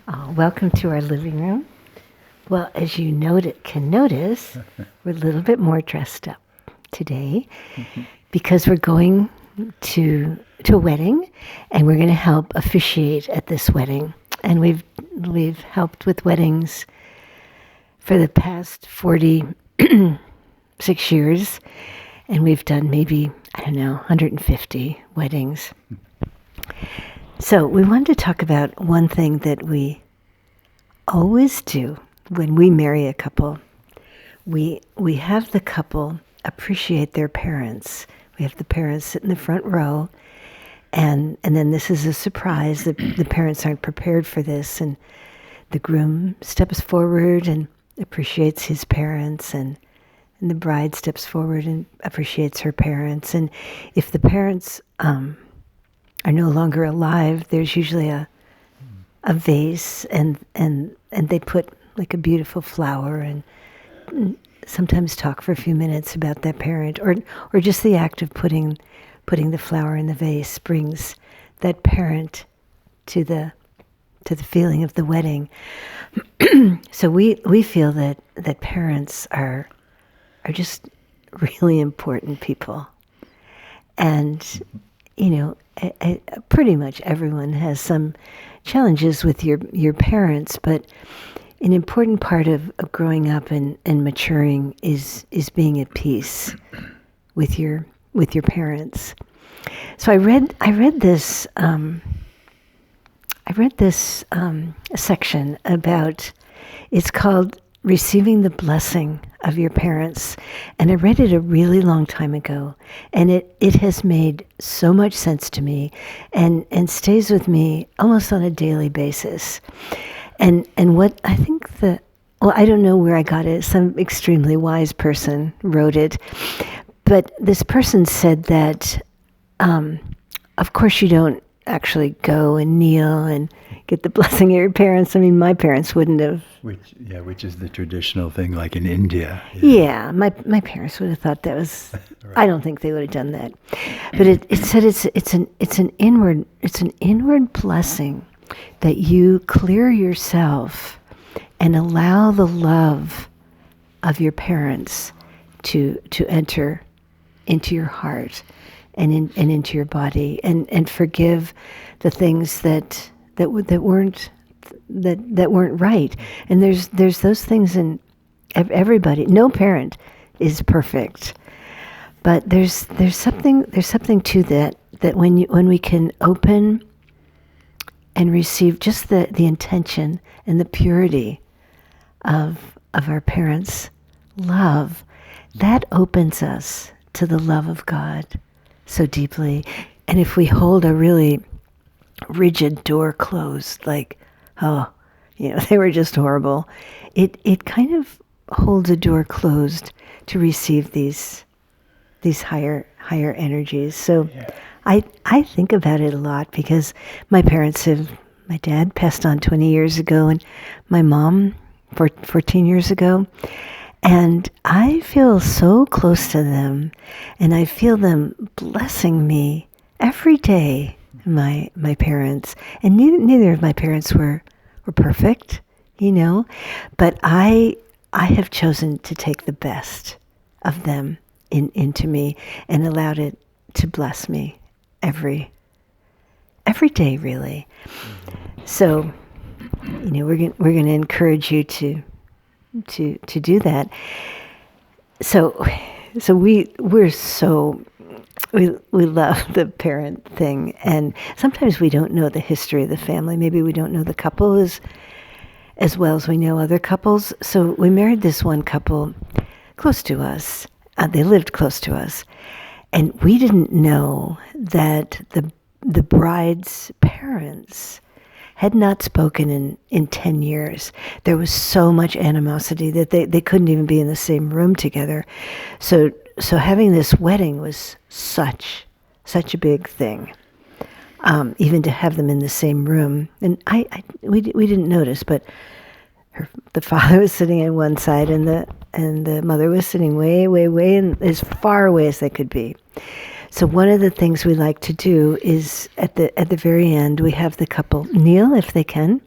Welcome to our living room. Well, as you can notice, we're a little bit more dressed up today because we're going to a wedding, and we're going to help officiate at this wedding. And we've helped with weddings for the past 46 years, and we've done maybe 150 weddings. So we wanted to talk about one thing that we always do when we marry a couple. We have the couple appreciate their parents. We have the parents sit in the front row, and then this is a surprise. The parents aren't prepared for this, and the groom steps forward and appreciates his parents, and the bride steps forward and appreciates her parents. And if the parents are no longer alive, there's usually a vase, and they put like a beautiful flower, and sometimes talk for a few minutes about that parent, or just the act of putting the flower in the vase brings that parent to the feeling of the wedding. So we feel that parents are just really important people, and pretty much everyone has some challenges with your parents, but an important part of growing up and maturing is being at peace with your parents. So I read this section about, it's called Receiving the Blessing of Your Parents, and I read it a really long time ago, and it has made so much sense to me and stays with me almost on a daily basis. And what I think I don't know where I got it. Some extremely wise person wrote it, but this person said that of course you don't actually go and kneel and get the blessing of your parents. I mean, my parents wouldn't have. Which is the traditional thing, like in India. Yeah, my parents would have thought that was. Right. I don't think they would have done that. But it said it's an inward blessing that you clear yourself and allow the love of your parents to enter into your heart and into your body, and forgive the things that weren't right. And there's those things in everybody. No parent is perfect, but there's something to that when we can open and receive just the intention and the purity of our parents' love, that opens us to the love of God so deeply. And if we hold a really rigid door closed, like, they were just horrible, it kind of holds a door closed to receive these higher energies. So yeah. I think about it a lot because my dad passed on 20 years ago, and my mom 14 years ago. And I feel so close to them, and I feel them blessing me every day, my parents. And neither of my parents were perfect, but I have chosen to take the best of them into me and allowed it to bless me every day, really. So, we're going to encourage you to do that. So we love the parent thing, and sometimes we don't know the history of the family. Maybe we don't know the couple as well as we know other couples. So we married this one couple close to us. They lived close to us, and we didn't know that the bride's parents had not spoken in 10 years. There was so much animosity that they couldn't even be in the same room together. So having this wedding was such a big thing, even to have them in the same room. And we didn't notice, but the father was sitting on one side, and the mother was sitting way and as far away as they could be. So one of the things we like to do is at the very end, we have the couple kneel if they can,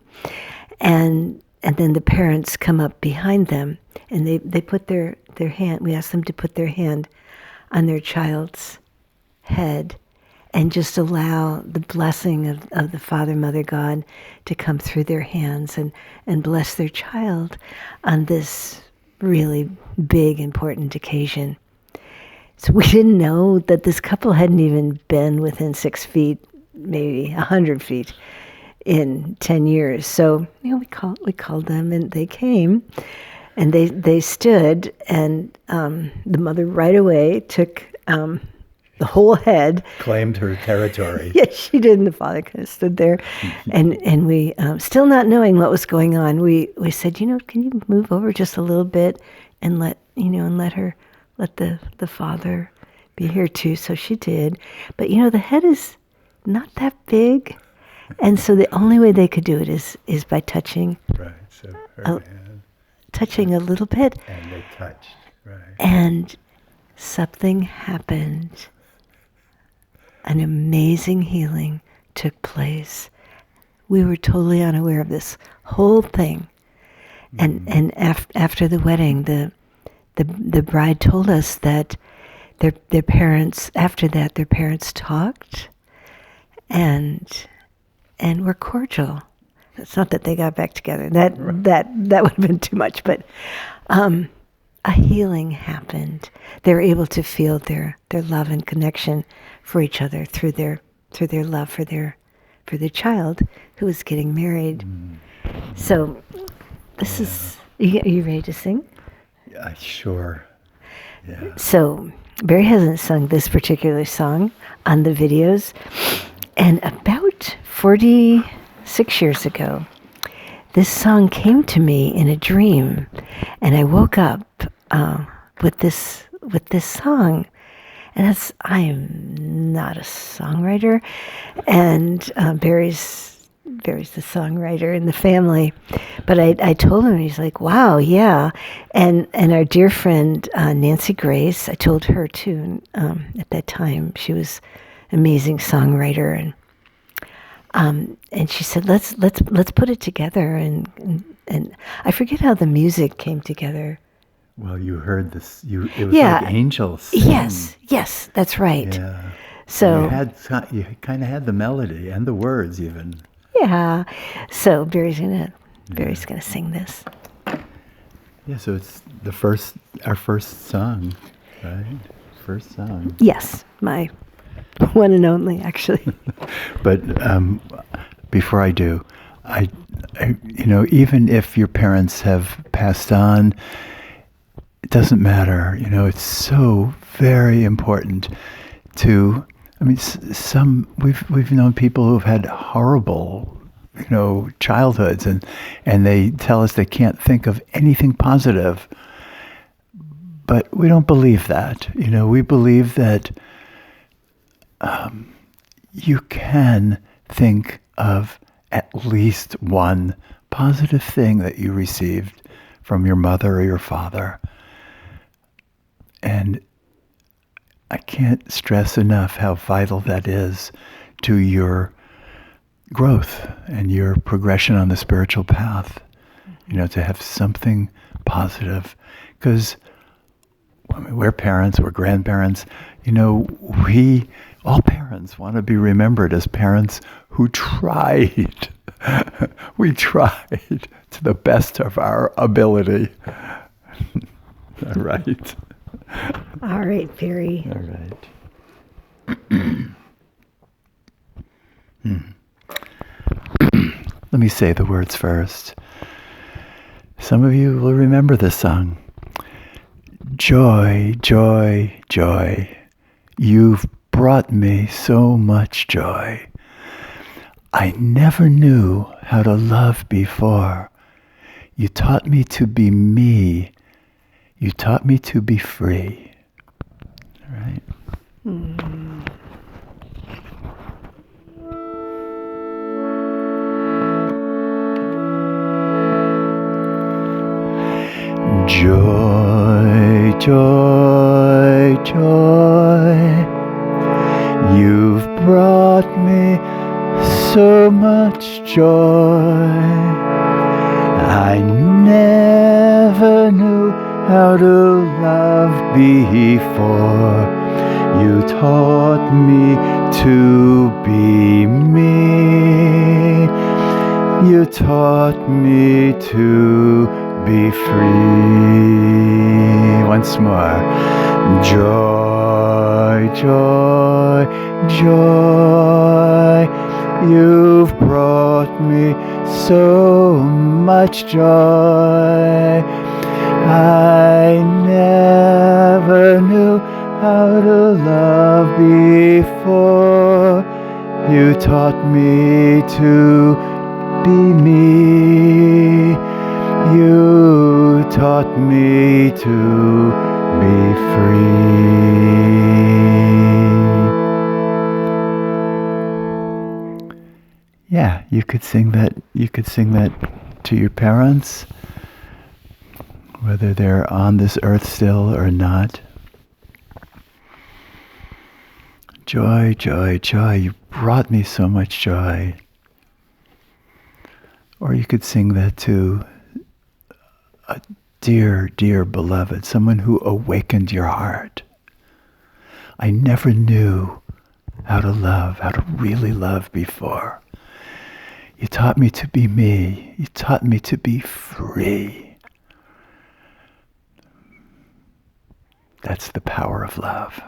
And then the parents come up behind them, and they put their hand, we ask them to put their hand on their child's head and just allow the blessing of the Father, Mother, God to come through their hands and bless their child on this really big, important occasion. So we didn't know that this couple hadn't even been within 6 feet, maybe 100 feet in 10 years. So, we called them, and they came, and they stood, and the mother right away took the whole head. Claimed her territory. Yes, she did, and the father kind of stood there. And we, still not knowing what was going on, we said, can you move over just a little bit and let the father be here too. So she did. But, the head is not that big. And so the only way they could do it is by touching. Right, so her hand. Touching a little bit. And they touched, right. And something happened. An amazing healing took place. We were totally unaware of this whole thing. And after the wedding, the bride told us that their parents, after that, their parents talked and were cordial. It's not that they got back together. That would have been too much, but a healing happened. They were able to feel their love and connection for each other through their love for their child who was getting married. So this is, are you ready to sing? Sure. Yeah. So Barry hasn't sung this particular song on the videos, and about 46 years ago, this song came to me in a dream, and I woke up with this song. And I am not a songwriter, and Barry's the songwriter in the family. But I told him, and he's like, "Wow, yeah." And our dear friend Nancy Grace, I told her too. At that time, she was an amazing songwriter, and she said, "Let's put it together." And I forget how the music came together. Well, you heard this. It was like angels. Yes, that's right. Yeah. So you kind of had the melody and the words even. Yeah. So Barry's gonna sing this. Yeah. So it's our first song, right? First song. Yes, my one and only, actually. But before I do, I even if your parents have passed on, it doesn't matter. It's so very important to. I mean, we've known people who've had horrible, childhoods, and they tell us they can't think of anything positive. But we don't believe that. We believe that you can think of at least one positive thing that you received from your mother or your father. And I can't stress enough how vital that is to your growth and your progression on the spiritual path, to have something positive. Because we're parents, we're grandparents, all parents want to be remembered as parents who tried. We tried to the best of our ability. All right. All right, Barry. All right. Let me say the words first. Some of you will remember this song. Joy, joy, joy. You've brought me so much joy. I never knew how to love before. You taught me to be me. You taught me to be free. All right? Joy, joy, joy. You've brought me so much joy. I never knew how to love before. You taught me to be me. You taught me to be free. Once more. Joy, joy, joy. You've brought me so much joy. I never knew how to love before. You taught me to be me. You taught me to be free. Yeah, you could sing that. You could sing that to your parents, whether they're on this earth still or not. Joy, joy, joy, you brought me so much joy. Or you could sing that to a dear, dear beloved, someone who awakened your heart. I never knew how to really love before. You taught me to be me. You taught me to be free. That's the power of love.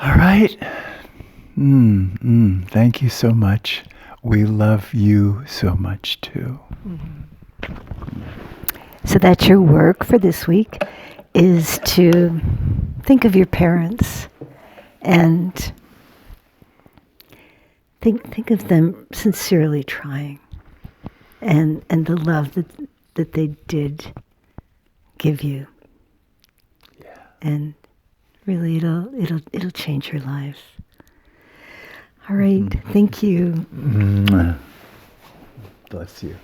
All right. Thank you so much. We love you so much too. So that's your work for this week, is to think of your parents and think of them sincerely trying, and the love that they did give you. Yeah. And really it'll change your life. All right. Thank you. Bless you.